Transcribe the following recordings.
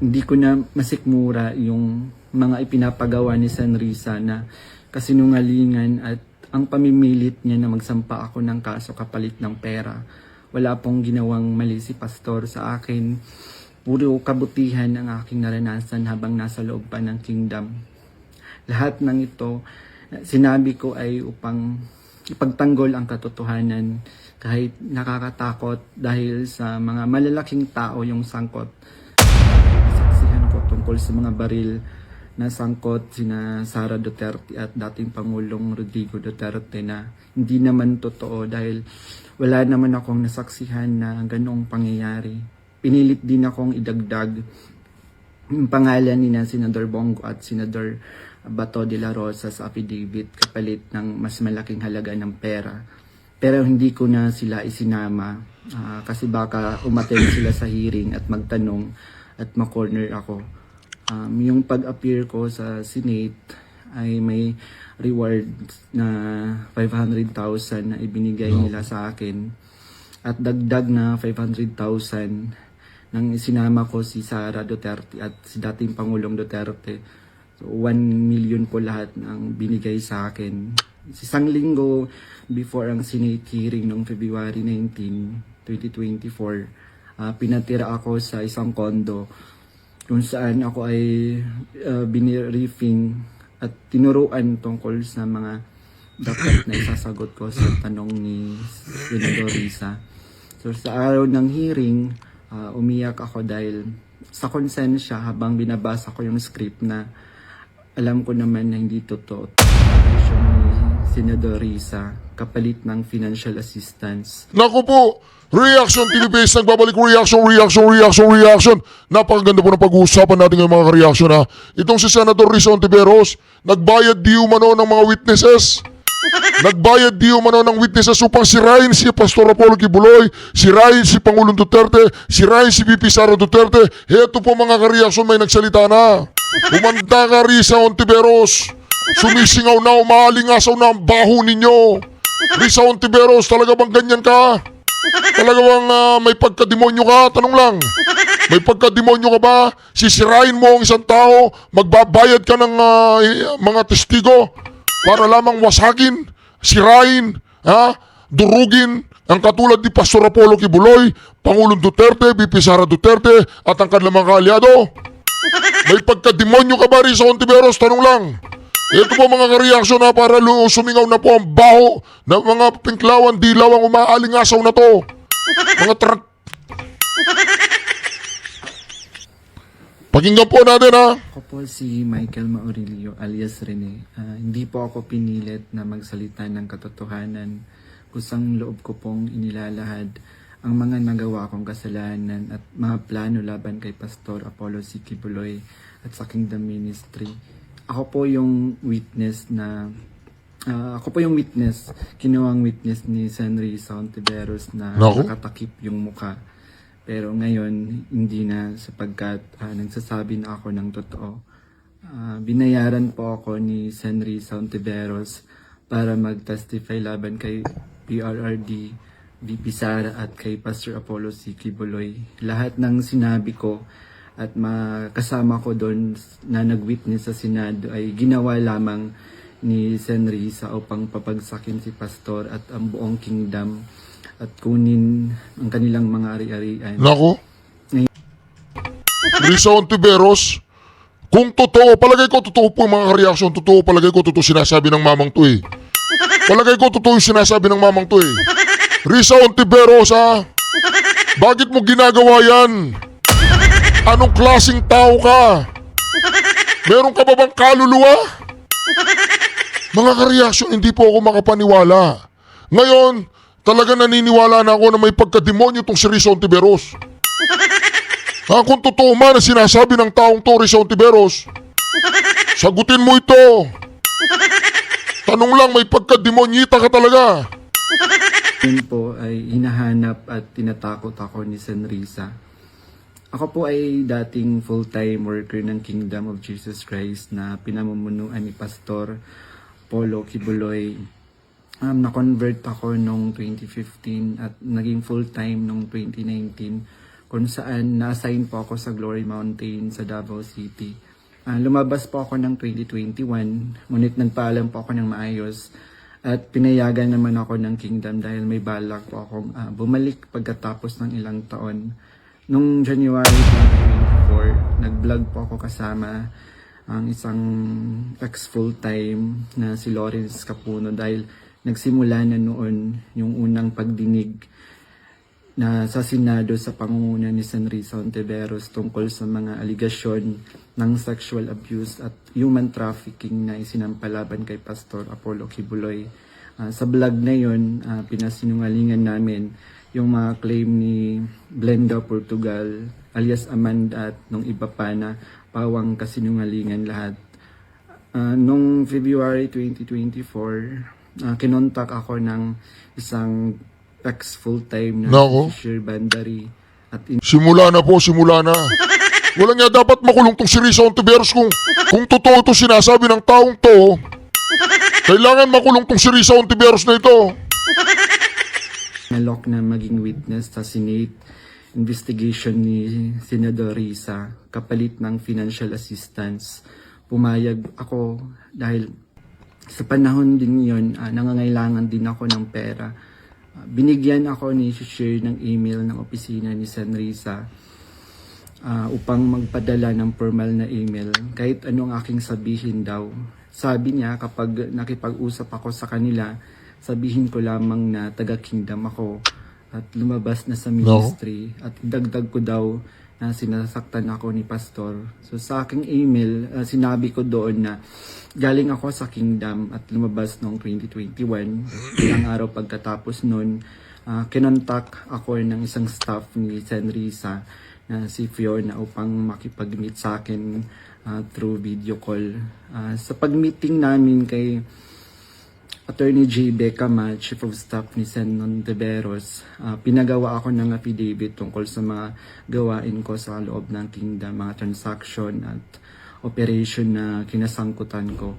hindi ko na masikmura yung mga ipinapagawa ni Senrisa na kasinungalingan at ang pamimilit niya na magsampa ako ng kaso kapalit ng pera. Wala pong ginawang mali si Pastor sa akin. Puro kabutihan ang aking naranasan habang nasa loob pa ng kingdom. Lahat ng ito, sinabi ko ay upang ipagtanggol ang katotohanan kahit nakakatakot dahil sa mga malalaking tao yung sangkot. Saksihan ko tungkol sa mga baril na sangkot sina Sara Duterte at dating Pangulong Rodrigo Duterte na hindi naman totoo dahil wala naman akong nasaksihan na ganoong pangyayari. Pinilit din akong idagdag yung pangalan ni Senador Bongo at Senador Bato de la Rosa sa affidavit kapalit ng mas malaking halaga ng pera. Pero hindi ko na sila isinama kasi baka umattend sila sa hearing at magtanong at makorner ako. Yung pag-appear ko sa Senate ay may reward na 500,000 na ibinigay nila sa akin at dagdag na 500,000 nang isinama ko si Sara Duterte at si dating Pangulong Duterte. So 1 million po lahat ng binigay sa akin. Isang linggo before ang Senate hearing noong February 19, 2024, pinatira ako sa isang condo kung saan ako ay biniriefing at tinuruan tungkol sa mga dapat na isasagot ko sa tanong ni Senador Risa. So sa araw ng hearing, umiyak ako dahil sa konsensya habang binabasa ko yung script na alam ko naman na hindi totoo. Ni Senador Risa, kapalit ng financial assistance. Naku po, Reaction TV Base, nagbabalik reaction. Napakaganda po ng pag-uusapan natin ng mga reaction ha. Itong si Senator Risa Ontiveros, nagbayad di umano ng mga witnesses. Nagbayad di umano ng witnesses upang sirain si Pastor Apollo Kibuloy, sirain si Pangulong Duterte, sirain si VP Sara Duterte. Heto po mga kareaksyon, may nagsalita na. Humanda ka Risa Ontiveros. Sumisingaw na, umaalingasaw na ang baho ninyo. Risa Ontiveros, talaga bang ganyan ka? Talaga bang may pagkademonyo ka? Tanong lang. May pagkademonyo ka ba? Sisirain mo ang isang tao, magbabayad ka ng mga testigo para lamang wasagin, sirain, durugin ang katulad ni Pastor Apollo Kibuloy, Pangulong Duterte, VP Sara Duterte at ang kanilang mga kaalyado. May pagkademonyo ka ba Risa Ontiveros? Tanong lang. Ito po mga kareaksyon na para sumingaw na po ang baho ng mga pinklawan, dilaw ang umaalingasaw na to. Mga Pakinggan po natin ha. Ako po si Michael Maurilio alias Rene. Hindi po ako pinilit na magsalita ng katotohanan. Kusang loob ko pong inilalahad ang mga nagawa kong kasalanan at mga plano laban kay Pastor Apollo C. Kibuloy at sa Kingdom Ministry. Ako po yung witness, kinuwang witness ni Senrisa Ontiveros na nakatakip yung muka. Pero ngayon, hindi na sapagkat nagsasabi na ako ng totoo. Binayaran po ako ni Senrisa Ontiveros para mag-testify laban kay PRRD, VP Sara at kay Pastor Apollo C. Kibuloy. Lahat ng sinabi ko at makasama ko doon na nag-witness sa Senado ay ginawa lamang ni Senrisa upang papagsakin si Pastor at ang buong kingdom at kunin ang kanilang mga ari-arian. Nako. Risa Ontiveros, kung totoo, palagay ko totoo po mga reaksyon, totoo, palagay ko totoo sinasabi ng mamang to eh. Palagay ko totoo yung sinasabi ng mamang to eh. Risa Ontiveros bakit mo ginagawa yan? Anong klaseng tao ka? Meron ka ba bang kaluluwa? Mga kareaksyon, hindi po ako makapaniwala. Ngayon, talaga naniniwala na ako na may pagkademonyo itong si Risa Ontiveros. Kung totoo man na sinasabi ng taong to, Risa Ontiveros, sagutin mo ito. Tanong lang, may pagkademonyita ka talaga. Yun po ay hinahanap at tinatakot ako ni Senrisa. Ako po ay dating full-time worker ng Kingdom of Jesus Christ na pinamumunuan ni Pastor Apollo Kibuloy. Na-convert ako noong 2015 at naging full-time noong 2019 kung saan na-assign po ako sa Glory Mountain sa Davao City. Lumabas po ako ng 2021, ngunit nagpaalam po ako ng maayos at pinayagan naman ako ng Kingdom dahil may balak po akong bumalik pagkatapos ng ilang taon. Nung January 2024, nag-vlog po ako kasama ang isang ex-full-time na si Lawrence Capuno dahil nagsimula na noon yung unang pagdinig na sa Senado sa pangunguna ni Senrisa Ontiveros tungkol sa mga aligasyon ng sexual abuse at human trafficking na isinampalaban kay Pastor Apollo Kibuloy. Sa vlog na yun, pinasinungalingan namin yung mga claim ni Blenda Portugal alias Amanda at nung iba pa na pawang kasinungalingan lahat. Nung February 2024, kinontak ako ng isang ex-full-time na Nako. si Shir Bandari at Simula na po, simula na. Wala nga dapat makulong tong si Risa Ontiveros kung totoo ito sinasabi ng taong to. Kailangan makulong tong si Risa Ontiveros na ito. nalok na maging witness sa Senate investigation ni Senador Risa kapalit ng financial assistance. Pumayag ako dahil sa panahon din yon, nangangailangan din ako ng pera. Binigyan ako ni Shir ng email ng opisina ni Senrisa upang magpadala ng formal na email kahit anong aking sabihin daw. Sabi niya kapag nakipag-usap ako sa kanila, sabihin ko lamang na taga-kingdom ako at lumabas na sa ministry at dagdag ko daw na sinasaktan ako ni pastor. So sa aking email, sinabi ko doon na galing ako sa kingdom at lumabas noong 2021. Ilang araw pagkatapos noon, kinontak ako ng isang staff ni Senrisa na si Fiona upang makipag-meet sa akin through video call. Sa pag-meeting namin kay Attorney J. Becama, Chief of Staff ni Sen. Ontiveros, pinagawa ako ng affidavit tungkol sa mga gawain ko sa loob ng kingdom, mga transaction at operation na kinasangkutan ko.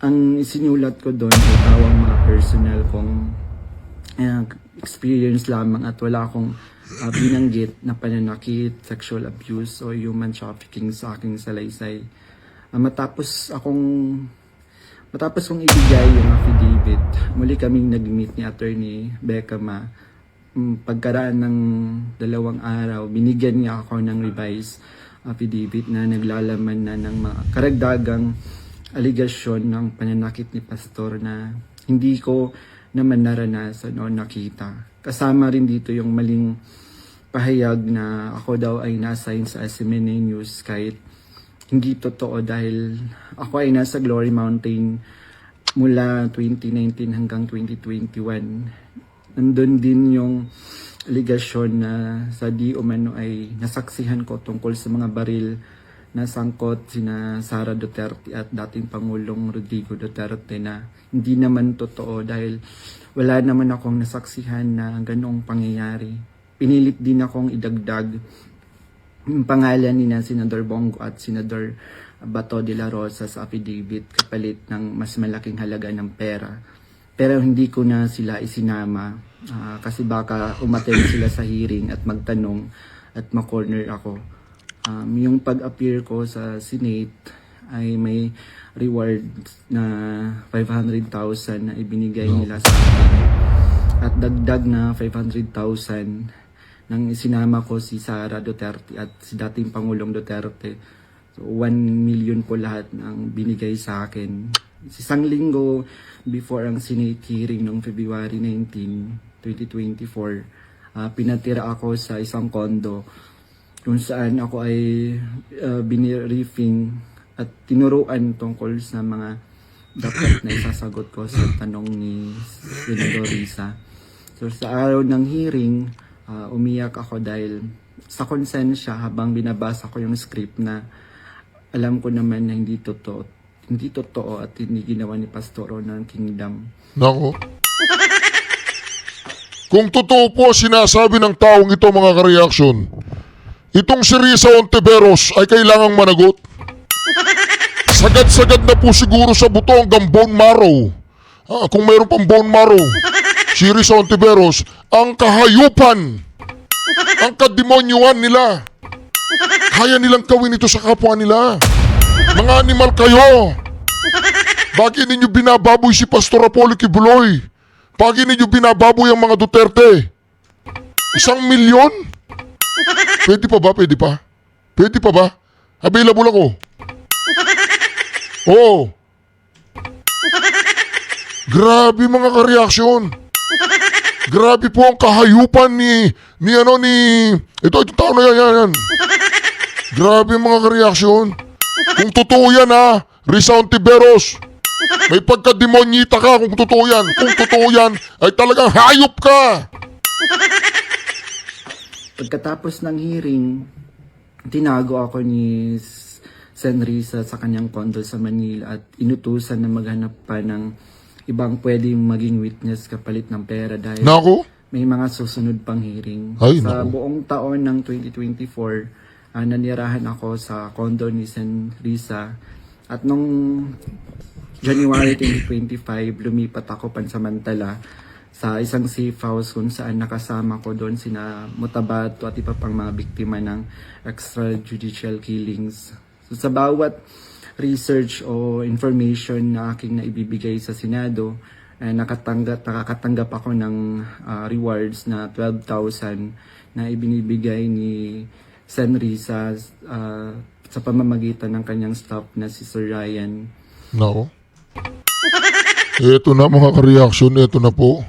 Ang isinulat ko doon ay tawang mga personal kong experience lamang at wala akong binanggit na pananakit, sexual abuse o human trafficking sa aking salaysay. Matapos kong ibigay yung affidavit, muli kaming nag-meet ni Attorney Becama. Pagkaraan ng 2 araw, binigyan niya ako ng revised affidavit na naglalaman na ng mga karagdagang aligasyon ng pananakit ni Pastor na hindi ko naman naranasan o nakita. Kasama rin dito yung maling pahayag na ako daw ay na-assign sa SMNA News kahit hindi totoo dahil ako ay nasa Glory Mountain mula 2019 hanggang 2021. Nandun din yung aligasyon na sa di umano ay nasaksihan ko tungkol sa mga baril na sangkot sina Sara Duterte at dating Pangulong Rodrigo Duterte na hindi naman totoo dahil wala naman akong nasaksihan na ganoong pangyayari. Pinilit din akong idagdag yung pangalan ni Senador Bongo at Senador Bato de la Rosa sa affidavit kapalit ng mas malaking halaga ng pera. Pero hindi ko na sila isinama kasi baka umattend sila sa hearing at magtanong at ma-corner ako. Yung pag-appear ko sa Senate ay may reward na 500,000 na ibinigay nila sa akin. At dagdag na 500,000 nang isinama ko si Sara Duterte at si dating Pangulong Duterte. So 1 million po lahat ng binigay sa akin. Isang linggo before ang Senate hearing noong February 19, 2024, pinatira ako sa isang kondo kung saan ako ay biniriefing at tinuruan tungkol sa mga dapat na isasagot ko sa tanong ni Senador Risa. So sa araw ng hearing, umiyak ako dahil sa konsensya habang binabasa ko yung script na alam ko naman na hindi totoo at hindi ginawa ni Pastoro ng Kingdom. Nako. Kung totoo po sinasabi ng taong ito mga ka-reaction, itong si Risa Ontiveros ay kailangang managot. Sagad-sagad na po siguro sa buto hanggang bone marrow. Kung mayroon pang bone marrow, si Risa Ontiveros, ang kahayupan Ang kademonyuhan nila. Kaya nilang gawin ito sa kapwa nila. Mga animal kayo. Bakit ninyo binababoy si Pastor Apollo Kibuloy? Bakit ninyo binababoy ang mga Duterte? 1 milyon? Pwede pa ba? Pwede pa? Pwede pa ba? Available ako. Oo. Grabe mga ka-reaksyon. Grabe po ang kahayupan ni ito tao na yan. Grabe mga ka-reaksyon. Kung totoo yan ha, Risa Ontiveros, may pagka-demonyita ka kung totoo yan. Kung totoo yan, ay talagang hayop ka. Pagkatapos ng hearing, tinago ako ni Sen Risa sa kanyang condo sa Manila at inutusan na maghanap pa ng ibang pwedeng maging witness kapalit ng pera dahil Nako? may mga susunod pang hearing. Ay, Sa naku. buong taon ng 2024, nanirahan ako sa condo ni Sen Risa at nung January 2025, lumipat ako pansamantala sa isang safe house kung saan nakasama ko doon sina Mutabato at iba pang mga biktima ng extrajudicial killings. So, sa bawat research o information na aking naibibigay sa Senado, nakakatanggap ako ng rewards na 12,000 na ibinibigay ni Sen Risa sa pamamagitan ng kanyang staff na si Sir Ryan. Nako. Ito na mga ka-reaksyon, ito na po.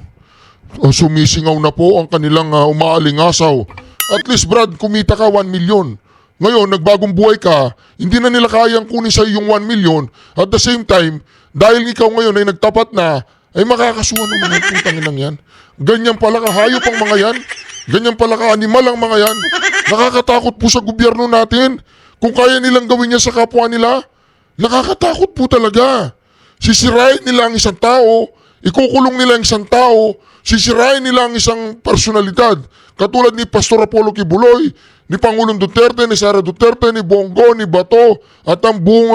Sumisingaw na po ang kanilang umaalingasaw. At least Brad, kumita ka 1 million. Ngayon, nagbagong buhay ka, hindi na nila kayang kunin sa yung 1 million. At the same time, dahil ikaw ngayon ay nagtapat na, ay makakasuhan ng mga putang inang yan. Ganyan pala kahayop ang mga yan. Ganyan pala ka-animal ang mga yan. Nakakatakot po sa gobyerno natin. Kung kaya nilang gawin niya sa kapwa nila, nakakatakot po talaga. Sisirain nila ang isang tao, ikukulong nila ang isang tao, sisirain nila ang isang personalidad. Katulad ni Pastor Apollo Kibuloy, ni Pangulong Duterte, ni Sara Duterte, ni Bongo, ni Bato, at ang buong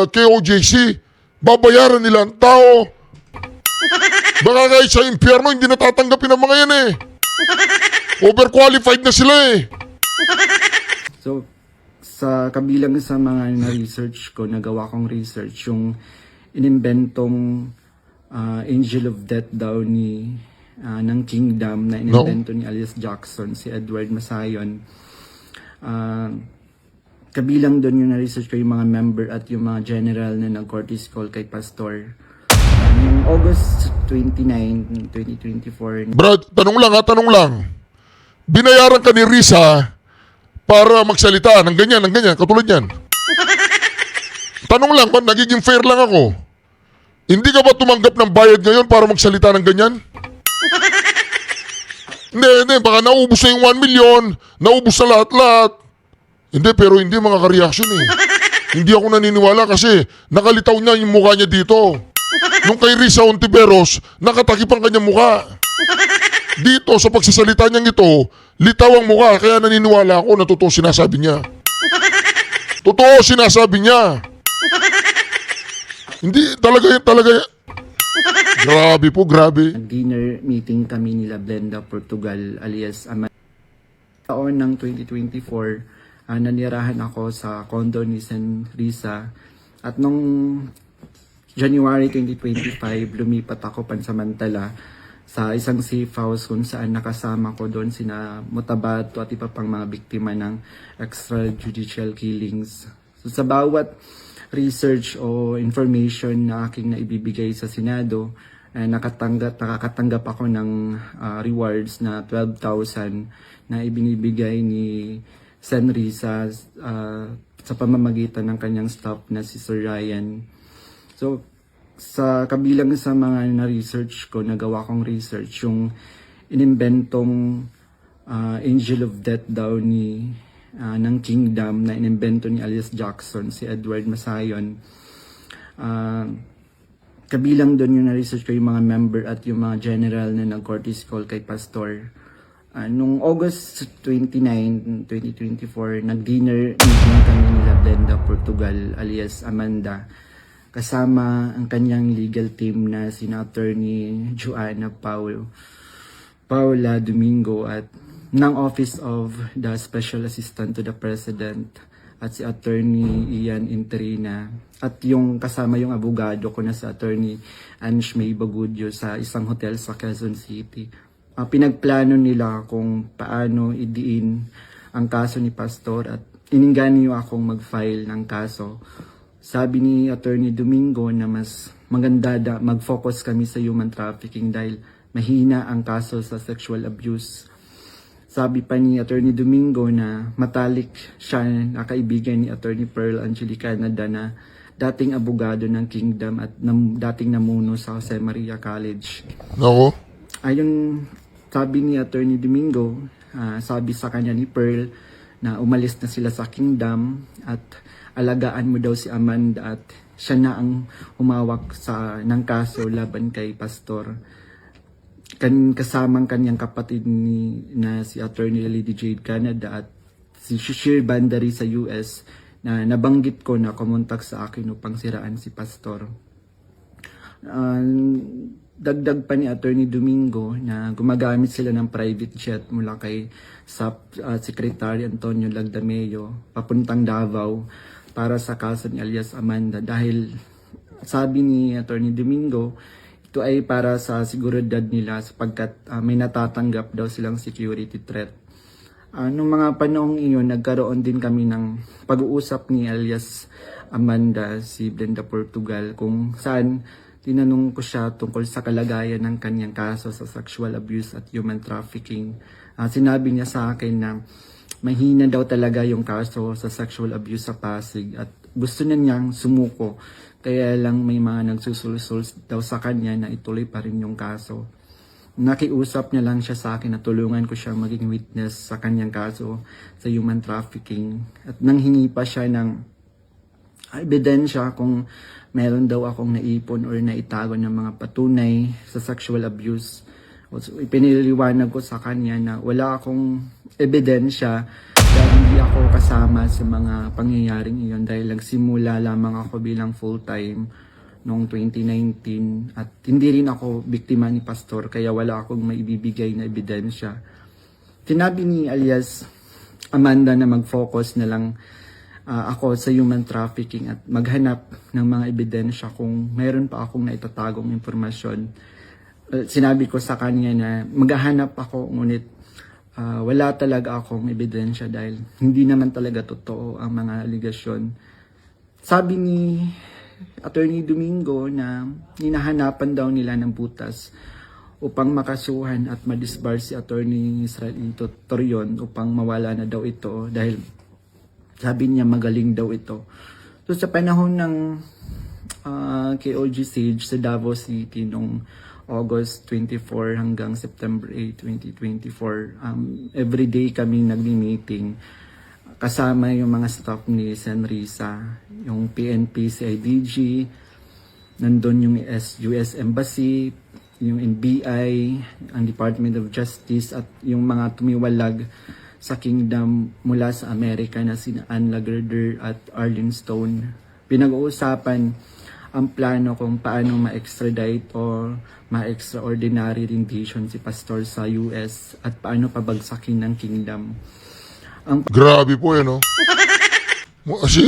KOJC. Babayaran nila ang tao. Baka kahit sa impyerno, hindi natatanggapin ang mga yan eh. Overqualified na sila eh. So, sa kabilang sa mga na-research ko, nagawa kong research, yung inimbentong Angel of Death daw ng Kingdom na inimbento ni alias Jackson, si Edward Masayon. Kabilang doon yung na-research ko yung mga member at yung mga general na nag-courtesy call kay Pastor. Noong August 29, 2024, Brad, tanong lang. Binayaran ka ni Risa para magsalita ng ganyan, katulad yan. Tanong lang, nagiging fair lang ako. Hindi ka ba tumanggap ng bayad ngayon para magsalita ng ganyan? Hindi, baka naubos na yung 1 million, naubos na lahat-lahat. Hindi, pero hindi mga ka-reaction eh. Hindi ako naniniwala kasi nakalitaw niya yung mukha niya dito. Nung kay Risa Ontiveros, nakatakip ang kanyang mukha. Dito, sa pagsasalita niyang ito, litaw ang mukha, kaya naniniwala ako na totoo sinasabi niya. Totoo sinasabi niya. Hindi, talaga. Grabe po, grabe. dinner meeting kami nila Blenda Portugal alias Amanda. Taon ng 2024, nanirahan ako sa condo ni Sen Risa at nung January 2025, lumipat ako pansamantala sa isang safe house kung saan nakasama ko doon sina Mutabato at iba pang mga biktima ng extrajudicial killings. So, sa bawat research o information na aking naibibigay sa Senado, nakakatanggap ako ng rewards na 12,000 na ibinibigay ni Sen Risa sa pamamagitan ng kanyang staff na si Sir Ryan. So, sa kabilang sa mga na-research ko, nagawa kong research, yung inimbentong Angel of Death daw ng Kingdom na inimbento ni alias Jackson, si Edward Masayon. Kabilang doon yung na-research ko yung mga member at yung mga general na nag-courtesy call kay Pastor. Noong August 29, 2024, nag-dinner meeting kami nila Blenda Portugal alias Amanda. Kasama ang kanyang legal team na sina Attorney Joanna Paula Domingo at ng Office of the Special Assistant to the President at si Attorney Ian Interina at yung kasama yung abogado ko na si Attorney Ange May Bagudyo sa isang hotel sa Quezon City. Pinagplano nila kung paano idiin ang kaso ni Pastor at ininganyo akong mag-file ng kaso. Sabi ni Attorney Domingo na mas maganda mag-focus kami sa human trafficking dahil mahina ang kaso sa sexual abuse. Sabi pa ni Attorney Domingo na matalik siya na kaibigan ni Attorney Pearl Angelica Canada na dating abogado ng Kingdom at dating namuno sa Jose Maria College. Nako. Ayon sabi ni Attorney Domingo, sabi sa kanya ni Pearl na umalis na sila sa Kingdom at alagaan mo daw si Amanda at siya na ang humawak ng kaso laban kay Pastor. Kasamang kanyang kapatid na si Attorney Lady Jade Canada at si Shishir Bandari sa US na nabanggit ko na kumontak sa akin upang siraan si Pastor. Dagdag pa ni Attorney Domingo na gumagamit sila ng private jet mula kay Secretary Antonio Lagdameo papuntang Davao para sa kaso ni alias Amanda dahil sabi ni Attorney Domingo ito ay para sa seguridad nila sapagkat may natatanggap daw silang security threat. Noong mga panahong iyon, nagkaroon din kami ng pag-uusap ni alias Amanda, si Brenda Portugal, kung saan tinanong ko siya tungkol sa kalagayan ng kanyang kaso sa sexual abuse at human trafficking. Sinabi niya sa akin na mahina daw talaga yung kaso sa sexual abuse sa Pasig at gusto na niyang sumuko. Kaya lang may mga nagsusulsul daw sa kanya na ituloy pa rin yung kaso. Nakiusap niya lang siya sa akin na tulungan ko siya maging witness sa kanyang kaso sa human trafficking. At nanghingi pa siya ng ebidensya kung meron daw akong naipon or naitago ng mga patunay sa sexual abuse. So, ipiniliwanag ko sa kanya na wala akong ebidensya dahil hindi ako kasama sa mga pangyayaring iyon dahil nagsimula lamang ako bilang full-time noong 2019 at hindi rin ako biktima ni Pastor kaya wala akong maibibigay na ebidensya. Sinabi ni alias Amanda na mag-focus na lang ako sa human trafficking at maghanap ng mga ebidensya kung mayroon pa akong naitatagong impormasyon. Sinabi ko sa kanya na maghahanap ako ngunit wala talaga akong ebidensya dahil hindi naman talaga totoo ang mga aligasyon. Sabi ni Attorney Domingo na hinahanapan daw nila ng butas upang makasuhan at madisbar si Attorney Israelito Torion upang mawala na daw ito dahil sabi niya magaling daw ito. So sa panahon ng KOG Sage sa Davao City noong August 24 hanggang September 8, 2024, everyday kaming nagmi-meeting kasama yung mga staff ni Senrisa, yung PNP, CIDG, nandun yung US Embassy, yung NBI, ang Department of Justice at yung mga tumiwalag sa Kingdom mula sa Amerika na sina Ann Lagerder at Arlene Stone. Pinag-uusapan ang plano kung paano ma-extradite o ma-extraordinary rendition si Pastor sa US at paano pabagsakin ng Kingdom. Grabe po yan, no? Si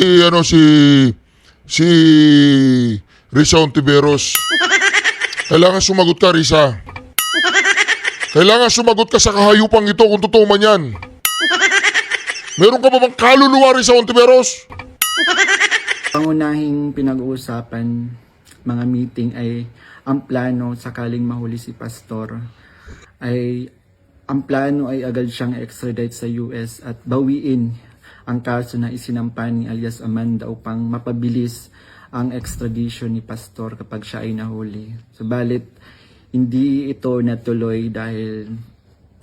Risa Ontiveros. Kailangan sumagot ka, Risa. Kailangan sumagot ka sa kahayupang ito kung totoo man yan. Meron ka ba bang kaluluwa, Risa Ontiveros? Pangunahing pinag-uusapan mga meeting ay ang plano sakaling mahuli si Pastor ay ang plano ay agad siyang extradite sa US at bawiin ang kaso na isinampa ni alias Amanda upang mapabilis ang extradition ni Pastor kapag siya ay nahuli. Subalit hindi ito natuloy dahil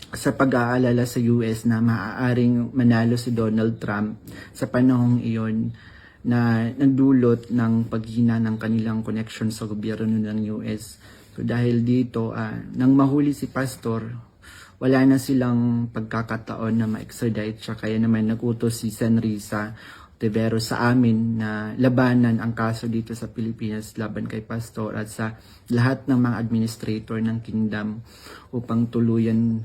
sa pag-aalala sa US na maaaring manalo si Donald Trump sa panahong iyon na nagdulot ng paghina ng kanilang connection sa gobyerno ng US. So dahil dito, nang mahuli si Pastor, wala na silang pagkakataon na ma-extradite siya. Kaya naman nagutos si Senrisa Tiberos sa amin na labanan ang kaso dito sa Pilipinas laban kay Pastor at sa lahat ng mga administrator ng kingdom upang tuluyang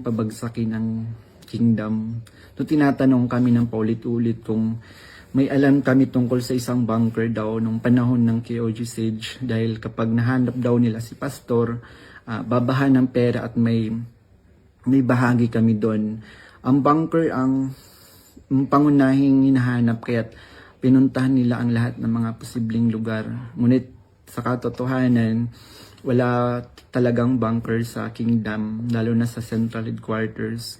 pabagsakin ang kingdom. So tinatanong kami ng paulit-ulit kung may alam kami tungkol sa isang bunker daw nung panahon ng KOG Siege dahil kapag nahanap daw nila si Pastor, babahan ng pera at may bahagi kami doon. Ang bunker ang pangunahing hinahanap kaya't pinuntahan nila ang lahat ng mga posibleng lugar. Ngunit sa katotohanan, wala talagang bunker sa kingdom, lalo na sa central headquarters.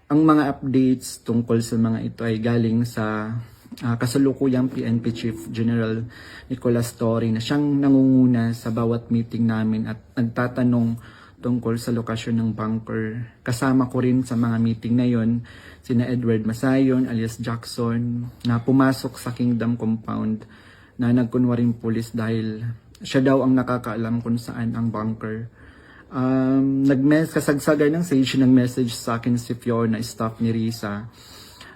Ang mga updates tungkol sa mga ito ay galing sa kasalukuyang PNP Chief General Nicolas Torre na siyang nangunguna sa bawat meeting namin at nagtatanong tungkol sa lokasyon ng bunker. Kasama ko rin sa mga meeting na yon sina Edward Masayon alias Jackson na pumasok sa Kingdom Compound na nagkunwaring pulis dahil siya daw ang nakakaalam kung saan ang bunker. Kasagsagan ng Sage nag-message sa akin si Fiona, staff ni Risa,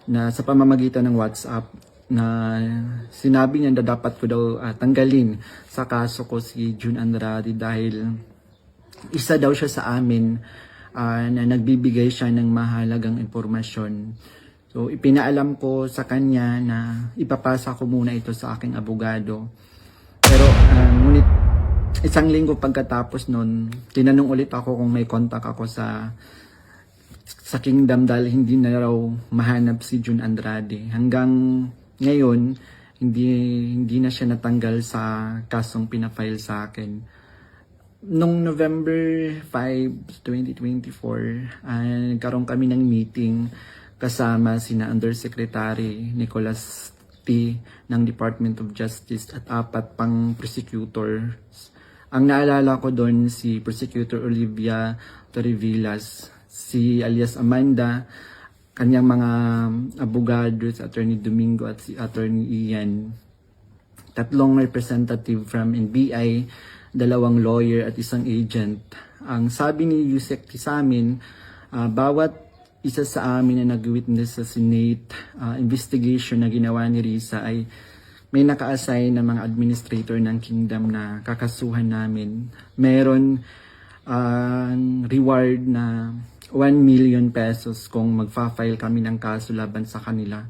na sa pamamagitan ng WhatsApp na sinabi niya na dapat ko daw tanggalin sa kaso ko si June Andrade dahil isa daw siya sa amin na nagbibigay siya ng mahalagang impormasyon. So ipinaalam ko sa kanya na ipapasa ko muna ito sa aking abogado. Pero ngunit isang linggo pagkatapos nun, tinanong ulit ako kung may contact ako sa kingdom dahil hindi na raw mahanap si June Andrade. Hanggang ngayon, hindi na siya natanggal sa kasong pinafile sa akin. Noong November 5, 2024, nagkaroon kami ng meeting kasama sina Undersecretary Nicolas T. ng Department of Justice at 4 pang prosecutors. Ang naalala ko doon si Prosecutor Olivia Torrevillas, si alias Amanda, kanyang mga abogado, si Attorney Domingo at si Attorney Ian, 3 representative from NBI, 2 lawyer at 1 agent. Ang sabi ni Yusek sa amin, bawat isa sa amin na nag-witness sa Senate investigation na ginawa ni Risa ay may naka-assign na mga administrator ng kingdom na kakasuhan namin. Meron reward na 1 million pesos kung magfa-file kami ng kaso laban sa kanila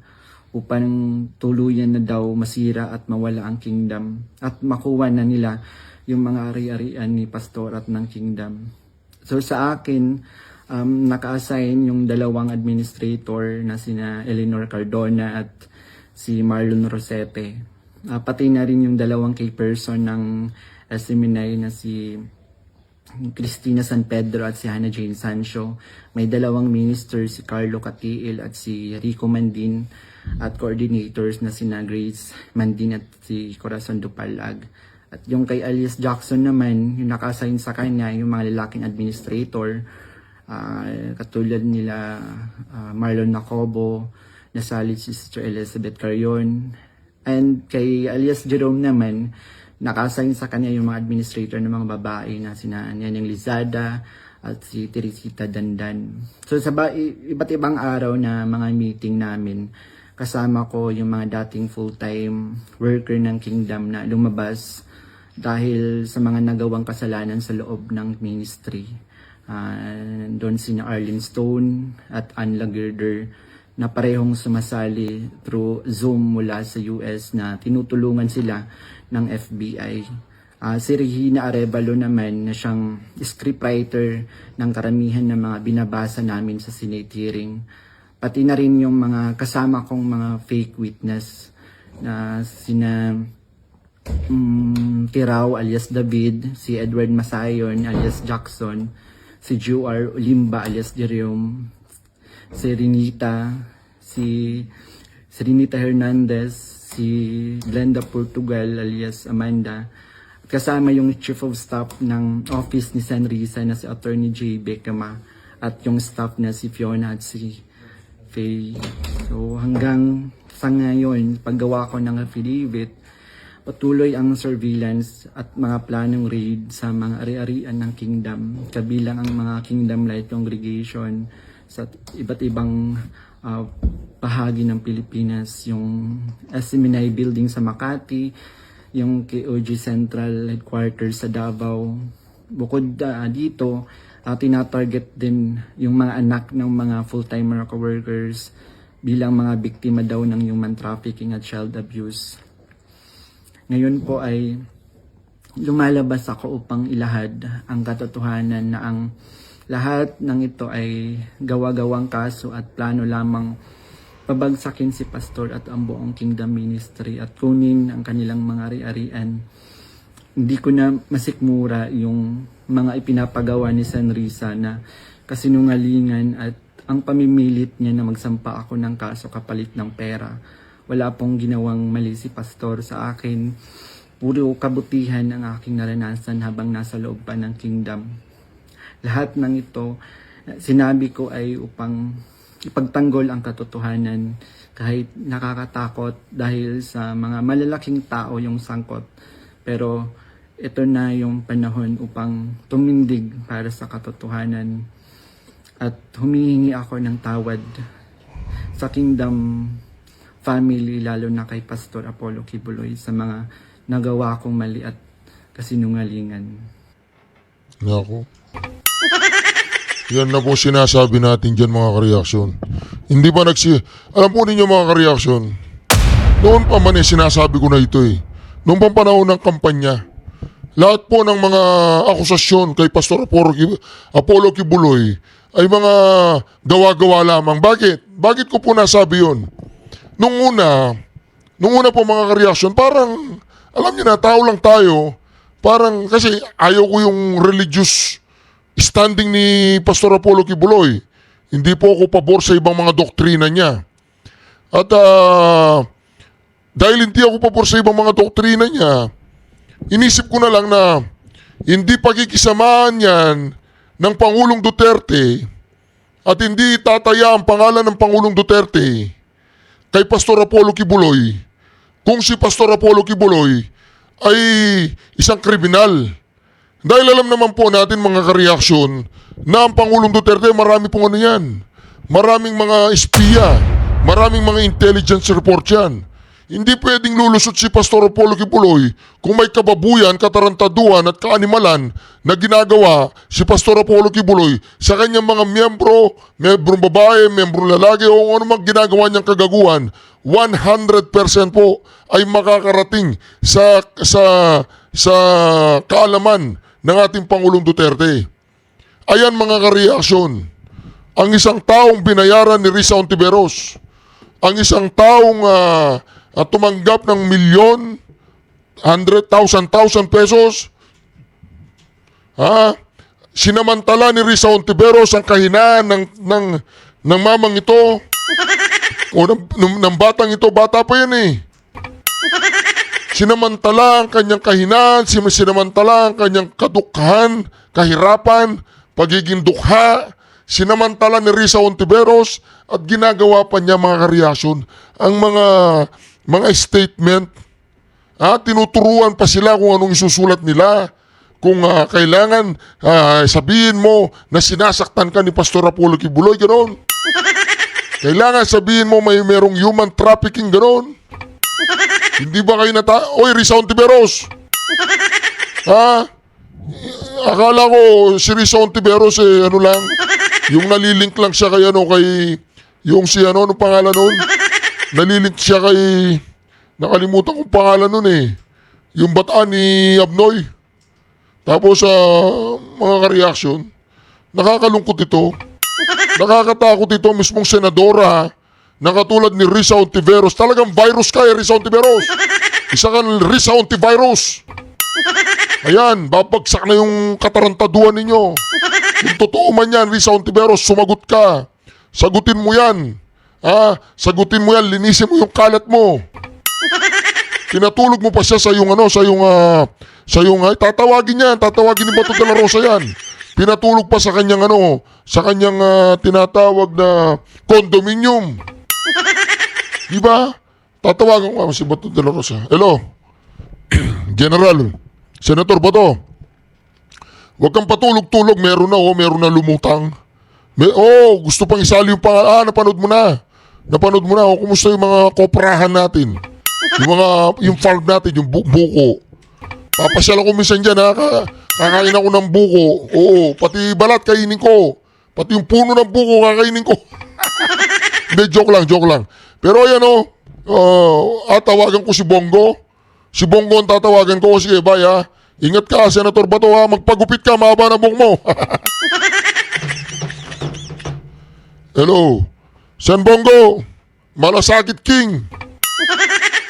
upang tuluyan na daw masira at mawala ang kingdom at makuha na nila yung mga ari-arian ni Pastor at ng kingdom. So sa akin, naka-assign yung 2 administrator na sina Eleanor Cardona at si Marlon Rosete. Pati na rin yung 2 key person ng SMNI na si Cristina San Pedro at si Hannah Jane Sancho. May 2 ministers, si Carlo Catiil at si Rico Mandin, at coordinators na sina Grace Mandin at si Corazon Dupalag. At yung kay alias Jackson naman, yung naka-assign sa kanya, yung mga lalaking administrator, katulad nila Marlon Nacobo, nasalit si Sister Elizabeth Carion. And kay alias Jerome naman, naka-assign sa kanya yung mga administrator ng mga babae na sina Nyanyang Lizada at si Teresita Dandan. So sa iba't ibang araw na mga meeting namin, kasama ko yung mga dating full-time worker ng kingdom na lumabas dahil sa mga nagawang kasalanan sa loob ng ministry. Doon sina Arlene Stone at Ann Lagerder na parehong sumasali through Zoom mula sa US na tinutulungan sila ng FBI. Si Regina Arevalo naman na siyang scriptwriter ng karamihan ng mga binabasa namin sa Senate hearing. Pati na rin yung mga kasama kong mga fake witness na sina Tirao alias David, si Edward Masayon alias Jackson, si Juar Olimba alias Jerome, si Renita Hernandez, si Glenda Portugal alias Amanda, at kasama yung Chief of Staff ng Office ni San Risa na si Attorney J. Becama at yung staff na si Fiona at si Faye. So hanggang sa ngayon, paggawa ko ng affidavit, patuloy ang surveillance at mga planong raid sa mga ari-arian ng kingdom, kabilang ang mga Kingdom Light Congregation sa iba't ibang bahagi ng Pilipinas, yung SMNI building sa Makati, yung KOG Central Headquarters sa Davao. Bukod dito, tinatarget din yung mga anak ng mga full-time workers bilang mga biktima daw ng human trafficking at child abuse. Ngayon po ay lumalabas ako upang ilahad ang katotohanan na ang lahat ng ito ay gawa-gawang kaso at plano lamang pabagsakin si Pastor at ang buong Kingdom Ministry at kunin ang kanilang mga ari-arian. Hindi ko na masikmura yung mga ipinapagawa ni San Risa na kasinungalingan at ang pamimilit niya na magsampa ako ng kaso kapalit ng pera. Wala pong ginawang mali si Pastor sa akin. Puro kabutihan ang aking naranasan habang nasa loob pa ng Kingdom. Lahat ng ito, sinabi ko ay upang ipagtanggol ang katotohanan kahit nakakatakot dahil sa mga malalaking tao yung sangkot. Pero ito na yung panahon upang tumindig para sa katotohanan at humihingi ako ng tawad sa Kingdom family, lalo na kay Pastor Apollo Kibuloy sa mga nagawa kong mali at kasinungalingan. Nako. Yan na po sinasabi natin dyan mga kareaksyon. Hindi ba Alam po ninyo mga kareaksyon, noon pa man sinasabi ko na ito Noong panahon ng kampanya, lahat po ng mga akusasyon kay Pastor Apollo Kibuloy ay mga gawa-gawa lamang. Bakit? Bakit ko po nasabi yun? Nung una po mga kareaksyon, parang, alam niyo na, tao lang tayo. Parang, kasi ayaw ko yung religious standing ni Pastor Apollo Kibuloy. Hindi po ako pabor sa ibang mga doktrina niya. At dahil hindi ako pabor sa ibang mga doktrina niya, inisip ko na lang na hindi pagkikisamahan yan ng Pangulong Duterte at hindi tataya ang pangalan ng Pangulong Duterte kay Pastor Apollo Kibuloy kung si Pastor Apollo Kibuloy ay isang kriminal. Dahil alam naman po natin mga kareaksyon na ang Pangulong Duterte marami pong ano yan. Maraming mga espiya, maraming mga intelligence report yan. Hindi pwedeng lulusot si Pastor Apollo Kibuloy kung may kababuyan, katarantaduhan at kaanimalan na ginagawa si Pastor Apollo Kibuloy sa kanyang mga membrong babae, membrong lalaki o ano mang ginagawa niyang kagaguhan, 100% po ay makakarating sa kaalaman ng ating Pangulong Duterte. Ayan mga kareaksyon, ang isang taong binayaran ni Risa Ontiveros, ang isang taong tumanggap ng 100,000 pesos, sinamantala ni Risa Ontiveros ang kahinaan ng mamang ito o ng batang ito, bata pa yan Sinamantala ang kanyang kahinaan, sinamantala ang kanyang kadukhan, kahirapan, pagiging dukha, sinamantala ni Risa Ontiveros at ginagawa pa niya mga kareaksyon ang mga statement. Tinuturuan pa sila kung anong isusulat nila. Kung kailangan sabihin mo na sinasaktan ka ni Pastor Apollo Kibuloy, gano'n. Kailangan sabihin mo merong human trafficking, gano'n. Hindi ba kayo Oy, Risa Ontiveros! Akala ko si Risa Ontiveros ano lang, yung nalilink lang siya kay yung si ano pangalan nun? Nalilink siya kay, nakalimutan kong pangalan nun yung bataan ni Abnoy. Tapos mga kareaksyon, nakakalungkot ito. Nakakatakot ito mismong senadora na katulad ni Risa Ontiveros. Talagang virus ka Risa Ontiveros. Isa kang Risa Ontivirus. Ayan, babagsak na yung katarantaduhan ninyo. Kung totoo man yan, Risa Ontiveros, sumagot ka. Sagutin mo yan. Sagutin mo yan, linisin mo yung kalat mo. Pinatulog mo pa siya sa yung tatawagin ni Bato de la Rosa yan. Pinatulog pa sa kanyang tinatawag na condominium. Diba? Tatawagan ko si Bato de la Rosa. Hello, General, Senator Bato. Huwag kang patulog-tulog, meron na lumutang. Gusto pang isali yung pangalan. Napanood mo na. Napanood mo na, o kumusta yung mga koprahan natin? Yung farm natin, yung buko. Papasyal ako minsan dyan ha, kakain ako ng buko. Oo, pati balat kainin ko. Pati yung puno ng buko kakainin ko. Hindi, joke lang. Pero ayan tawagan ko si Bongo. Si Bongo ang tatawagan ko. Sige, bye ha. Ingat ka, Senator Bato ha. Magpagupit ka, mahaba na buhok mo. Hello. Sen Bongo. Malasakit King.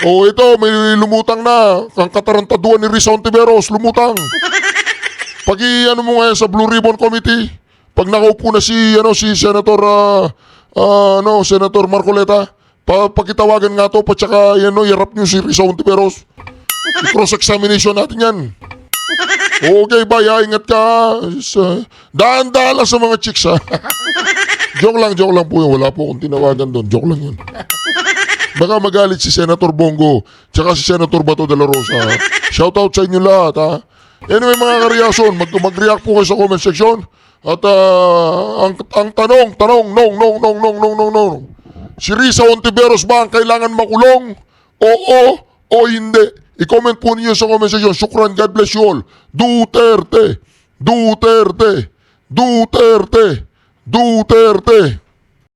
Ito, may lumutang na. Ang katarantaduan ni Risa Ontiveros, lumutang. Ano mo nga sa Blue Ribbon Committee, pag nakaupo na si Senator Senator Marcoleta, pakitawagan nga to, patsaka yarap niyo si Risa Ontiveros. I-cross-examination natin yan. Okay, bye ha, ingat ka. Daan-daan lang sa mga chicks ha. Joke lang po yun. Wala po akong tinawagan doon. Joke lang yun. Baka magalit si Senator Bongo tsaka si Senator Bato de la Rosa. Shoutout sa inyo lahat ha. Anyway mga kareaksyon, mag-react po kayo sa comment section. At ang tanong, no. Si Risa Ontiveros ba ang kailangan makulong? Oo o hindi? I-comment po niyo sa comment section. Shukran, God bless you all. Duterte.